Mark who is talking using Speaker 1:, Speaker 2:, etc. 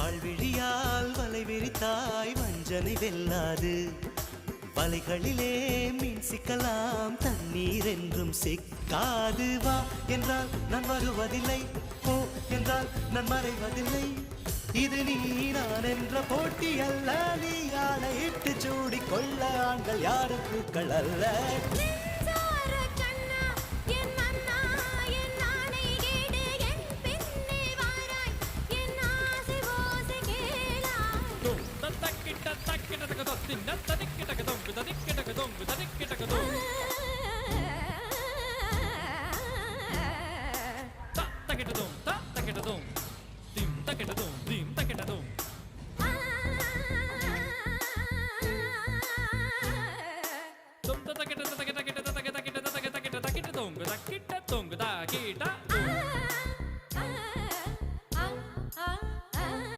Speaker 1: வாழ்விழியால் வலை விரித்தாய் வஞ்சனை வெல்லாது வலைகளிலே மீன் சிக்கலாம் தண்ணீர் என்றும் சிக்காது வா என்றால் நான் வருவதில்லை போ என்றால் நான் மறைவதில்லை இது நீ நான் என்ற போட்டி அல்ல நீ ஆணையிட்டு சூடிக் கொள்ள ஆண்கள் யாரும் பூக்கள் அல்ல
Speaker 2: Kita